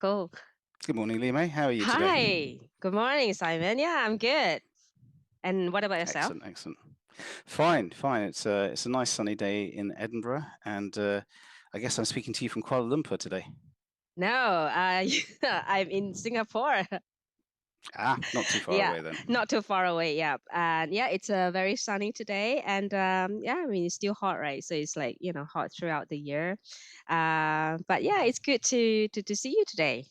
Cool. Good morning, Leemei. How are you today? Hi. Good morning, Simon. Yeah, I'm good. And what about yourself? Excellent, excellent. Fine, fine. It's a nice sunny day in Edinburgh, and I guess I'm speaking to you from Kuala Lumpur today. No, I'm in Singapore. Ah, not too far Yeah, away then. not too far away. Yeah, and yeah, it's very sunny today, and yeah, I mean it's still hot, right? So it's like hot throughout the year. But yeah, it's good to see you today.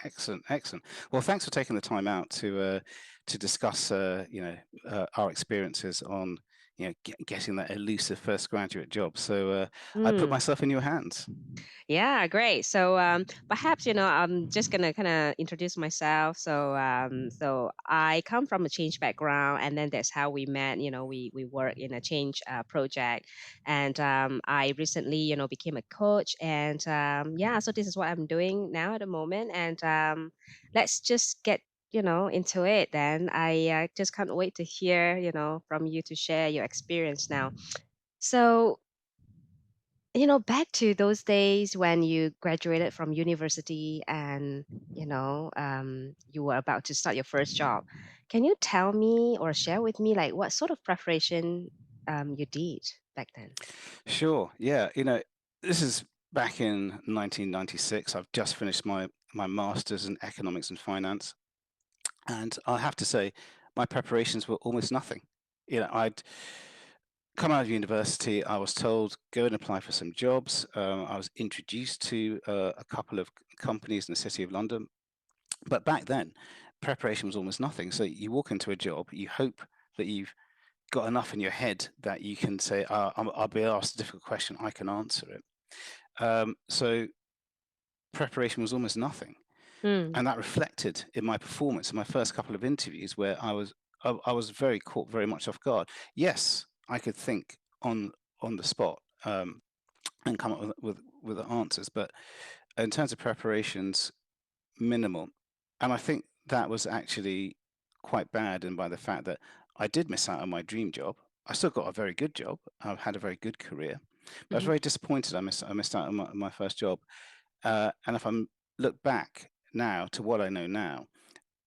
Excellent, excellent. Well, thanks for taking the time out to discuss our experiences on getting that elusive first graduate job. So I put Mm. myself in your hands. Yeah, great. So perhaps I'm just gonna kind of introduce myself. So I come from a change background, and then that's how we met. We work in a change project, and I recently became a coach, and yeah, so this is what I'm doing now at the moment, and let's just get into it. Then I just can't wait to hear from you to share your experience now. So back to those days when you graduated from university and, you were about to start your first job. Can you tell me or share with me like what sort of preparation you did back then? Sure. Yeah. This is back in 1996. I've just finished my master's in economics and finance, and I have to say, my preparations were almost nothing. I'd come out of university. I was told go and apply for some jobs. I was introduced to a couple of companies in the City of London, but back then, preparation was almost nothing. So you walk into a job, you hope that you've got enough in your head that you can say, I'll be asked a difficult question, I can answer it. So preparation was almost nothing, Mm, and that reflected in my performance in my first couple of interviews, where I was very caught very much off guard. Yes, I could think on the spot, and come up with the answers, but in terms of preparations, minimal. And I think that was actually quite bad, and by the fact that I did miss out on my dream job. I still got a very good job. I've had a very good career, but I was mhm. very disappointed. I missed out on my first job. And if I look back now to what I know now,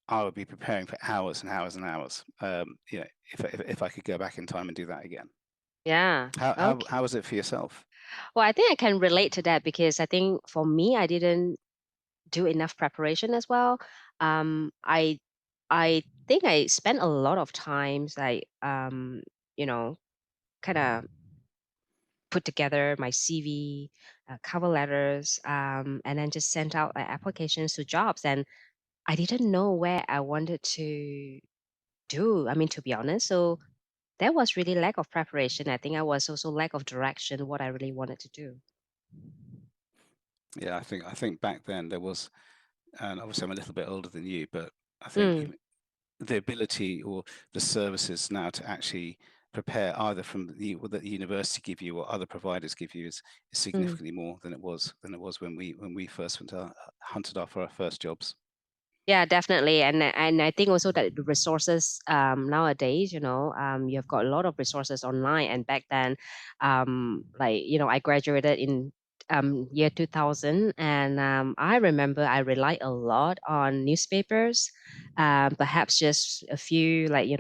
I would be preparing for hours and hours and hours. If I could go back in time and do that again. Yeah. How Okay. was it for yourself? Well, I think I can relate to that because I think for me, I didn't do enough preparation as well. I think I spent a lot of times like you know kind of put together my CV, cover letters, and then just sent out applications to jobs. And I didn't know where I wanted to do. I mean, to be honest, so there was really lack of preparation. I think I was also lack of direction, what I really wanted to do. Yeah, I think back then there was, and obviously I'm a little bit older than you, but I think Mm, even the ability or the services now to actually prepare either from what the university give you or other providers give you is mm. significantly more than it was when we first hunted for our first jobs. Yeah, definitely, and I think also that the resources nowadays, you've got a lot of resources online, and back then, like I graduated in year 2000, and I remember I relied a lot on newspapers, perhaps just a few like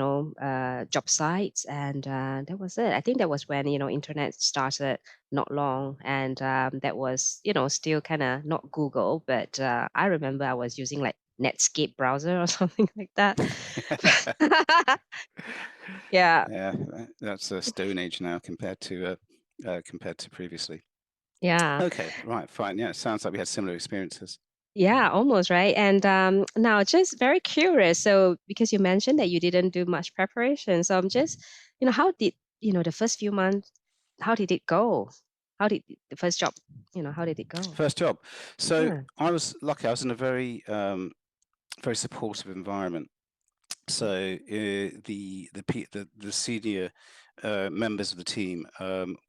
job sites, and that was it. I think that was when internet started not long, and that was still kind of not Google, but I remember I was using like Netscape browser or something like that. Yeah, Yeah, that's a stone age now compared to previously. yeah, Okay, right, fine. Yeah, it sounds like we had similar experiences. yeah, almost right. And now, just very curious. So, because you mentioned that you didn't do much preparation, so I'm just, how did the first few months? How did it go? How did the first job? How did it go? First job. So Yeah. I was lucky. I was in a very supportive environment. So the senior members of the team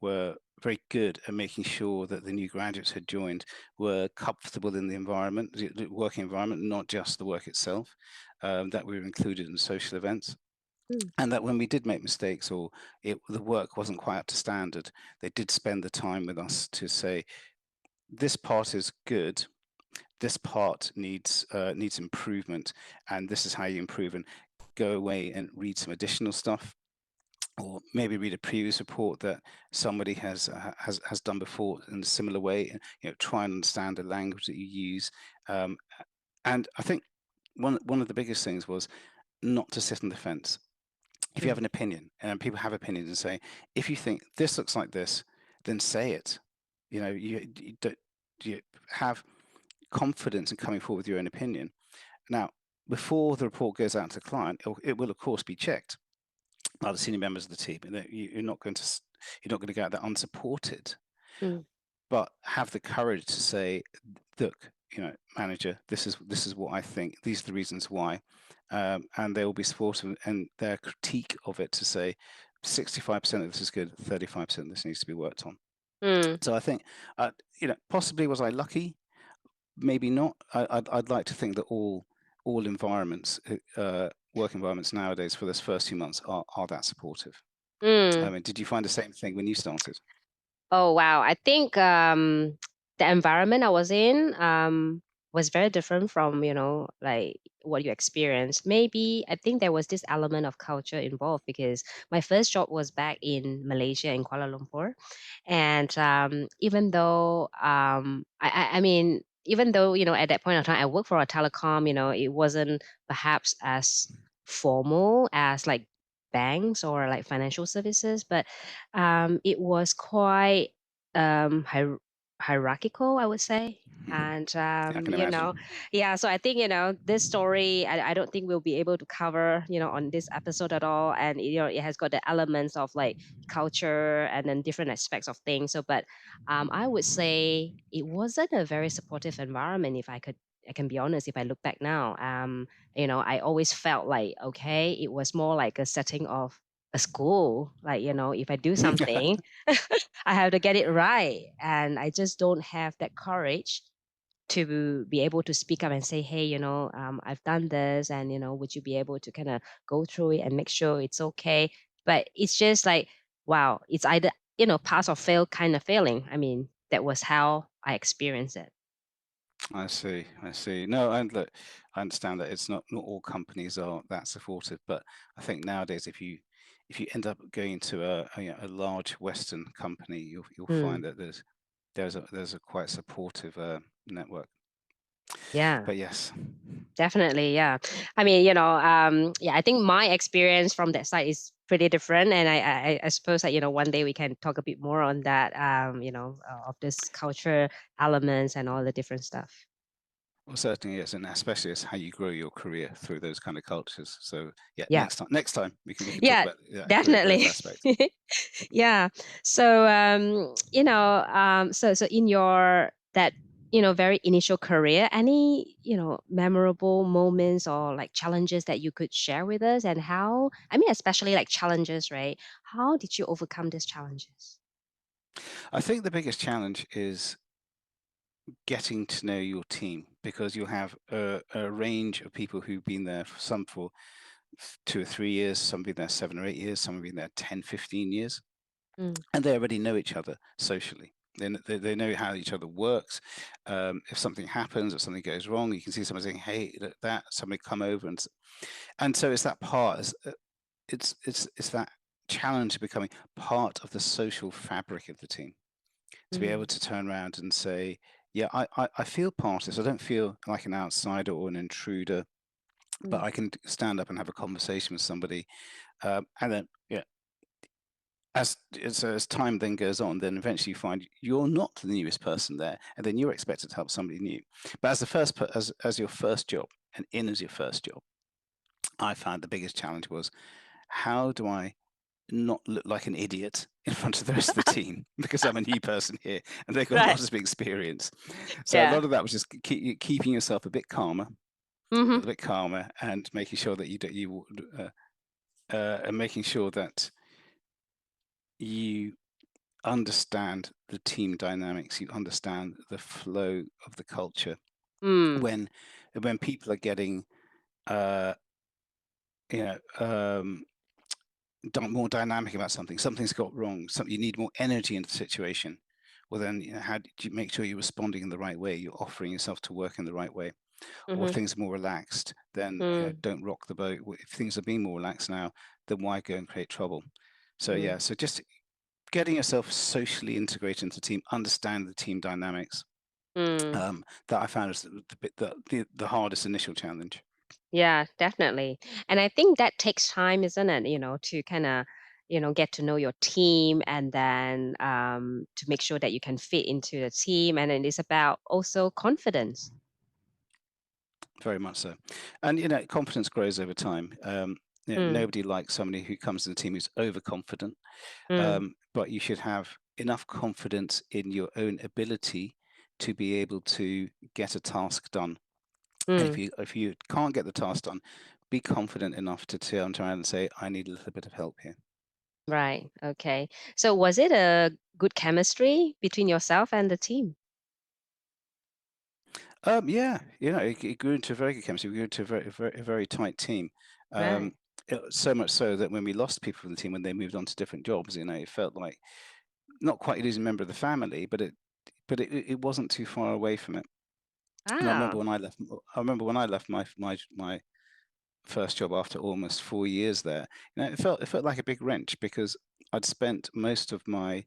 were very good at making sure that the new graduates who had joined were comfortable in the environment, the working environment, not just the work itself. That we were included in social events, Mm, and that when we did make mistakes or the work wasn't quite up to standard, they did spend the time with us to say this part is good. this part needs improvement, and this is how you improve, and go away and read some additional stuff, or maybe read a previous report that somebody has done before in a similar way, and try and understand the language that you use. um, and I think one of the biggest things was not to sit on the fence. If you have Mm, an opinion, and people have opinions, and say, if you think this looks like this, then say it. You don't, you have confidence in coming forward with your own opinion. Now, before the report goes out to the client, it will of course be checked by the senior members of the team. And you're not going to go out there unsupported, mm, but have the courage to say, look, manager, this is what I think. These are the reasons why, and they will be supportive, and their critique of it to say, 65% of this is good, 35% of this needs to be worked on. mm, So I think, possibly was I lucky? Maybe not. I'd like to think that all environments, work environments nowadays, for those first few months are that supportive. I mm. mean, did you find the same thing when you started? Oh, wow. I think the environment I was in was very different from, like what you experienced. Maybe I think there was this element of culture involved because my first job was back in Malaysia in Kuala Lumpur. And even though, I mean, even though, at that point of time, I worked for a telecom, it wasn't perhaps as formal as like banks or like financial services, but it was quite hierarchical, I would say. Mhm. And Yeah, I can imagine. yeah. So I think this story, I don't think we'll be able to cover on this episode at all. And it has got the elements of like culture and then different aspects of things. So, but I would say it wasn't a very supportive environment. If I can be honest, if I look back now, I always felt like okay, it was more like a setting of a school. Like if I do something, I have to get it right. And I just don't have that courage to be able to speak up and say, hey, I've done this, and, would you be able to kind of go through it and make sure it's okay? But it's just like, wow, it's either, pass or fail kind of failing. I mean, that was how I experienced it. I see. I see. No, and look, I understand that it's not all companies are that supportive, but I think nowadays, if you end up going to a large Western company, you'll Mm, find that there's a quite supportive network. yeah. But yes. Definitely, yeah. I mean, yeah, I think my experience from that side is pretty different, and I suppose that one day we can talk a bit more on that, of this culture elements and all the different stuff. Well, certainly yes, and especially as how you grow your career through those kind of cultures. So yeah, Yeah, next time we can talk yeah, about that career growth definitely. aspect. Yeah. So, so in your that very initial career, any memorable moments or like challenges that you could share with us, and how? I mean, especially like challenges, right? How did you overcome these challenges? I think the biggest challenge is getting to know your team, because you'll have a range of people who've been there, for some for 2 or 3 years, some have been there 7 or 8 years, some have been there 10, 15 years, Mm, and they already know each other socially. They know how each other works. If something happens, if something goes wrong, you can see somebody saying, "Hey, look at that!" Somebody come over, and so it's that part. It's that challenge of becoming part of the social fabric of the team, to be able mm, to turn around and say, yeah, I feel part of this. I don't feel like an outsider or an intruder, but mm, I can stand up and have a conversation with somebody. And then, yeah, as time then goes on, then eventually you find you're not the newest person there, and then you're expected to help somebody new. But as the first, as your first job, and in as your first job, I found the biggest challenge was, how do I not look like an idiot in front of the rest of the team, because I'm a new person here and they've got a right. lot of experience. So a Yeah. lot of that was just keeping yourself Mm-hmm. a bit calmer, and making sure that and making sure that you understand the team dynamics, you understand the flow of the culture. Mm, When people are getting uh, you know more dynamic about something, something's got wrong, something, you need more energy in the situation. well, then, how do you make sure you're responding in the right way? You're offering yourself to work in the right way. Or if Mhm. things are more relaxed, then Mm. don't rock the boat. If things are being more relaxed now, then why go and create trouble? So yeah, Mm. so just getting yourself socially integrated into the team, understand the team dynamics. Mm. That I found is the hardest initial challenge. Yeah, definitely. And I think that takes time, isn't it? To kind of, get to know your team and then to make sure that you can fit into the team. And it is about also confidence. Very much so. And confidence grows over time. Mm. Nobody likes somebody who comes to the team who's overconfident. Mm. But you should have enough confidence in your own ability to be able to get a task done. And if Mm. you can't get the task done, be confident enough to turn around and say, "I need a little bit of help here." Right. Okay. So was it a good chemistry between yourself and the team? Yeah, it grew into a very good chemistry. We grew into a very tight team. Right. Um, so much so that when we lost people from the team, when they moved on to different jobs, it felt like not quite losing a member of the family, but it wasn't too far away from it. And Ah. I remember when I left my first job after almost 4 years there. It felt like a big wrench because I'd spent most of my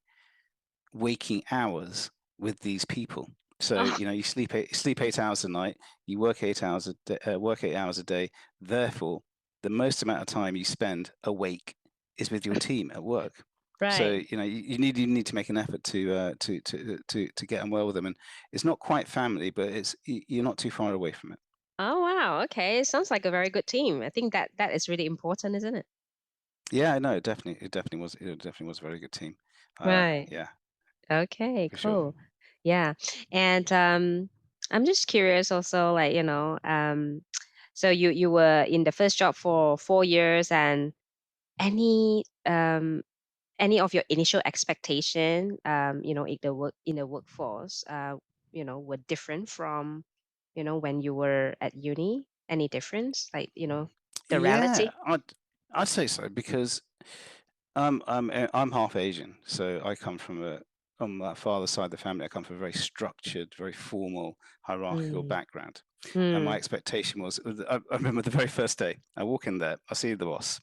waking hours with these people. So Oh, you sleep 8 hours a night, you work 8 hours a day. Therefore, the most amount of time you spend awake is with your team at work. So right. you need to make an effort to get on well with them, and it's not quite family, but you're not too far away from it. Oh, wow. Okay. Sounds like a very good team. I think that is really important, isn't it? Yeah, no, it definitely was a very good team. Right. Yeah, Okay, for sure. cool. Yeah. And I'm just curious also, like, so you were in the first job for 4 years, and any any of your initial expectation, in the workforce, were different from, when you were at uni? Any difference? Like, the Yeah, reality? I'd say so because I'm half Asian, so I come from on my father's side of the family. I come from a very structured, very formal, hierarchical Mm. background, and my Mm. expectation was. I remember the very first day I walk in there, I see the boss,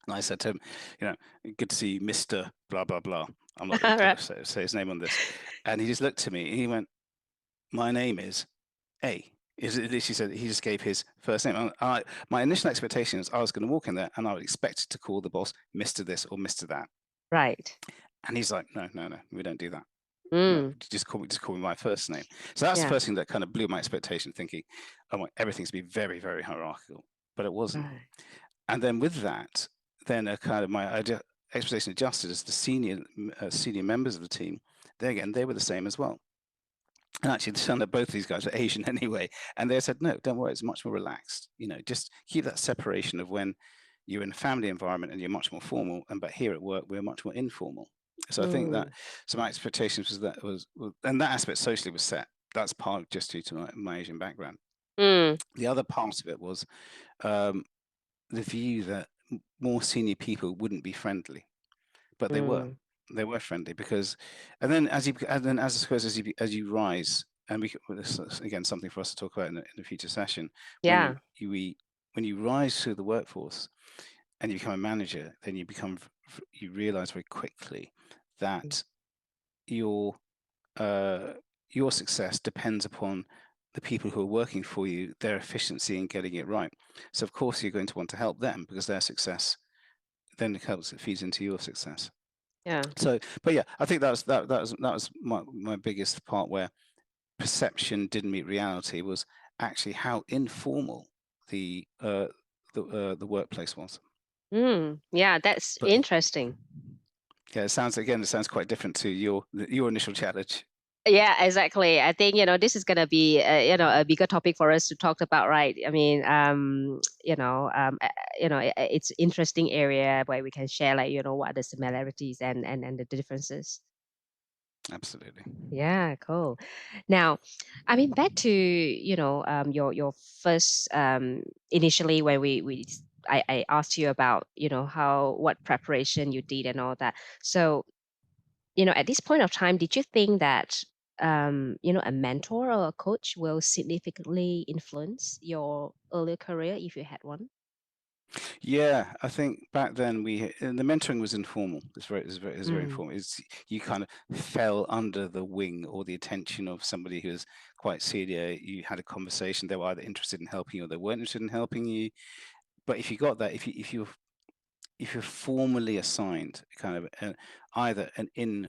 and I said to him, you know, "Good to see you, Mister Blah blah blah." I'm not going to Right. say his name on this, and he just looked at me and he went, "My name is A." She said he just gave his first name. My initial expectation was I was going to walk in there and I would expect to call the boss Mister This or Mister That. Right. And he's like, "No, no, no, we don't do that. No, Mm. just call me my first name." So that's the Yeah. first thing that kind of blew my expectation, thinking, "I want everything to be very, very hierarchical," but it wasn't. Right. And then with that, then a kind of expectation adjusted as the senior members of the team. They again, they were the same as well. And actually, it turned out both of these guys were Asian anyway, and they said, "No, don't worry, it's much more relaxed. Just keep that separation of when you're in a family environment and you're much more formal, and but here at work we're much more informal." So I think that Mm. so my expectations and that aspect socially was set. That's part just due to my Asian background. Mm. The other part of it was um, the view that more senior people wouldn't be friendly, but they were. Mm. They were friendly because, and then as I suppose as you rise, and this is again something for us to talk about in a future session. When Yeah. when you rise through the workforce and you become a manager, then you realize very quickly Mm. that your uh, your success depends upon the people who are working for you, their efficiency in getting it right. So of course you're going to want to help them because their success then it feeds into your success. Yeah. So, but yeah, I think that was my biggest part where perception didn't meet reality was actually how informal the the workplace was. Mm. Yeah, that's But interesting. yeah, it sounds quite different to your initial challenge. Yeah, exactly. I think, this is gonna be, a bigger topic for us to talk about, right? I mean, it's interesting area where we can share, like, what are the similarities and the differences. Absolutely. Yeah, cool. Now, I mean, back to, your first, initially when I asked you about, how what preparation you did and all that. So at this point of time, did you think that, a mentor or a coach will significantly influence your earlier career if you had one? Yeah, I think back then the mentoring was informal. It's very Mm, informal. It's you kind of fell under the wing or the attention of somebody who was quite senior. You had a conversation. They were either interested in helping you or they weren't interested in helping you. But if you got that, if you're formally assigned kind of either an in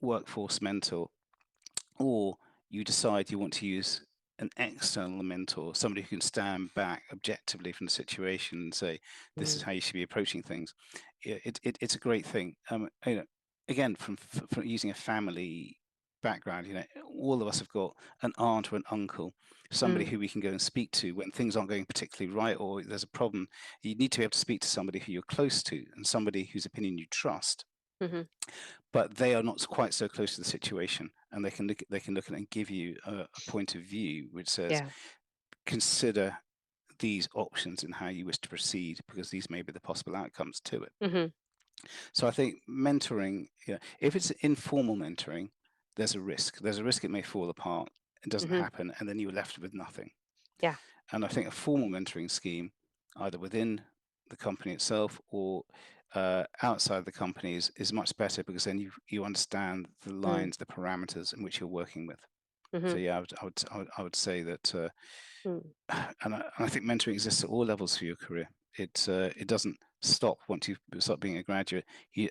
workforce mentor, or you decide you want to use an external mentor, somebody who can stand back objectively from the situation and say, "This is mm, how you should be approaching things." It's a great thing. Again, from using a family background, all of us have got an aunt or an uncle, somebody mm, who we can go and speak to when things aren't going particularly right or there's a problem. You need to be able to speak to somebody who you're close to and somebody whose opinion you trust, mhm, but they are not quite so close to the situation, and they can look at it and give you a point of view which says, yeah, consider these options and how you wish to proceed because these may be the possible outcomes to it. mhm, So I think mentoring, yeah, if it's informal mentoring, there's a risk it may fall apart, it doesn't mhm, happen, and then you're left with nothing. yeah, And I think a formal mentoring scheme, either within the company itself or outside the company, is much better because then you understand the mm, lines, the parameters in which you're working with. So mhm, yeah, I would say that, mm. and I think mentoring exists at all levels for your career. It doesn't stop once you start being a graduate.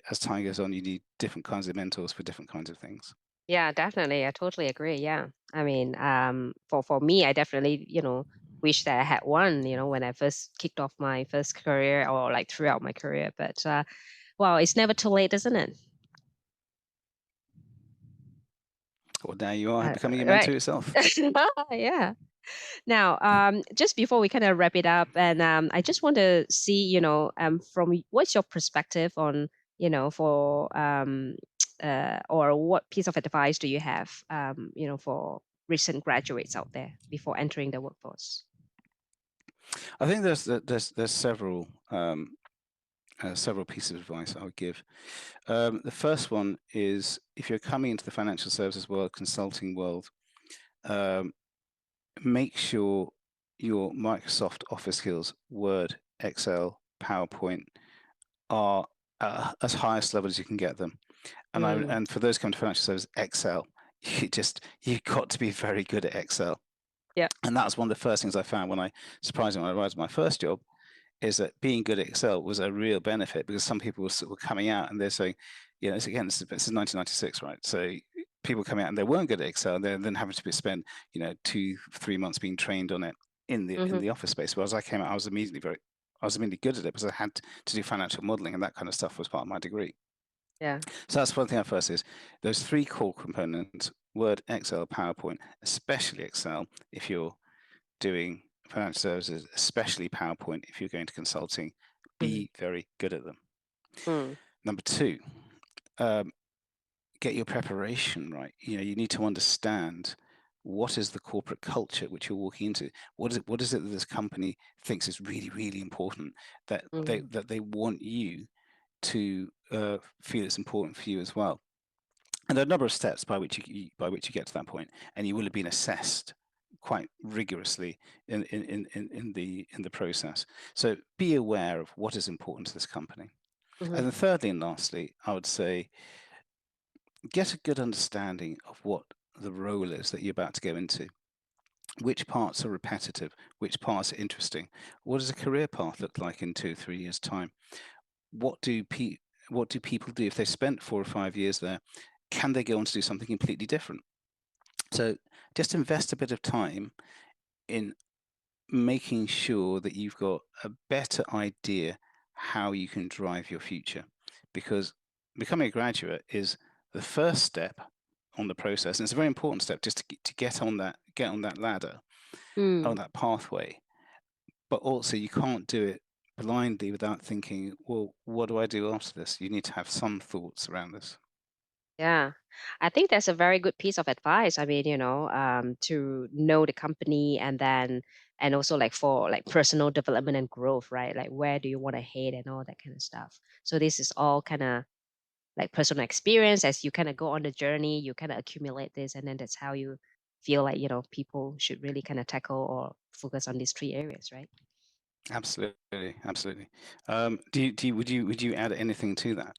As time goes on, you need different kinds of mentors for different kinds of things. Yeah, definitely. I totally agree. Yeah. I mean, for me, I definitely, wish that I had one, when I first kicked off my first career or like throughout my career. But well, it's never too late, isn't it? Well, now you are becoming a mentor Right. yourself. Yeah. Now, just before we kind of wrap it up, and I just want to see, what's your perspective on, for or what piece of advice do you have, for recent graduates out there before entering the workforce? I think there's several pieces of advice I would give. The first one is if you're coming into the financial services world, consulting world, um, make sure your Microsoft Office skills, Word, Excel, PowerPoint, are as highest level as you can get them. Mm, And for those coming to financial services, Excel, you've got to be very good at Excel. yeah. And that's one of the first things I found when surprisingly, when I arrived at my first job, is that being good at Excel was a real benefit because some people were coming out and they're saying, this is 1996, right? So people coming out and they weren't good at Excel, they're then having to spend 2 3 months being trained on it in Hmm. the office space. Whereas I came out, I was immediately good at it because I had to do financial modeling and that kind of stuff was part of my degree. Yeah. So that's one thing. At first is those three core components: Word, Excel, PowerPoint, especially Excel if you're doing financial services, especially PowerPoint if you're going to consulting, Hmm. be very good at them. Mm, Number two, um, get your preparation right. You need to understand what is the corporate culture which you're walking into. What is it that this company thinks is really, really important that mm, they want you to feel it's important for you as well. And there are a number of steps by which you get to that point, and you will have been assessed quite rigorously in the process. So be aware of what is important to this company. And mhm, then thirdly and lastly, I would say get a good understanding of what the role is that you're about to go into. Which parts are repetitive? Which parts are interesting? What does a career path look like in 2 3 years' time? What do what do people do if they spent 4 or 5 years there? Can they go on to do something completely different? So just invest a bit of time in making sure that you've got a better idea how you can drive your future. Because becoming a graduate is the first step on the process. And it's a very important step just to get on that ladder, on mm. that pathway. But also you can't do it blindly without thinking, well, what do I do after this? You need to have some thoughts around this. Yeah, I think that's a very good piece of advice. I mean, to know the company and also like for like personal development and growth, right? Like where do you want to head and all that kind of stuff. So this is all kind of like personal experience as you kind of go on the journey, you kind of accumulate this, and then that's how you feel like people should really kind of tackle or focus on these three areas, right? Absolutely, absolutely. Would you add anything to that?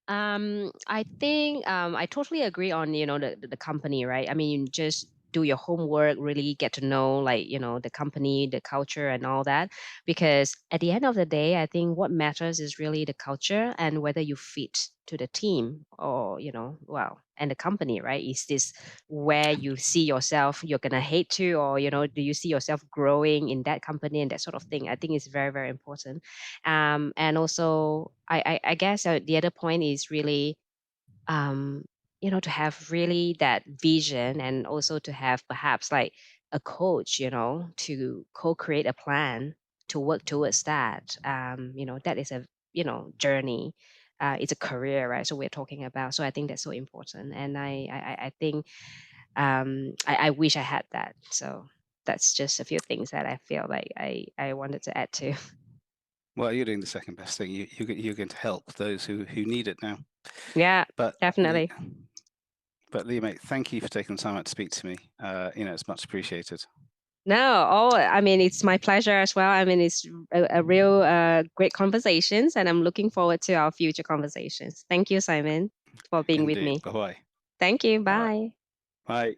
I think I totally agree on the company, right? I mean, just do your homework, really get to know like the company, the culture, and all that. Because at the end of the day, I think what matters is really the culture and whether you fit to the team or well, and the company, right? Is this where you see yourself you're gonna hate to, or do you see yourself growing in that company and that sort of thing? I think it's very, very important. And also, I guess the other point is really, um, to have really that vision, and also to have perhaps like a coach, to co-create a plan to work towards that. That is a journey. It's a career, right? So we're talking about. So I think that's so important, and I think I wish I had that. So that's just a few things that I feel like I wanted to add to. Well, you're doing the second best thing. You're going to help those who need it now. Yeah, But Lee, definitely. Mate, thank you for taking the time out to speak to me. It's much appreciated. No, I mean, it's my pleasure as well. I mean, it's a real great conversations, and I'm looking forward to our future conversations. Thank you, Simon, for being with Indeed. me. Bye bye. Thank you. All right. Bye. Bye.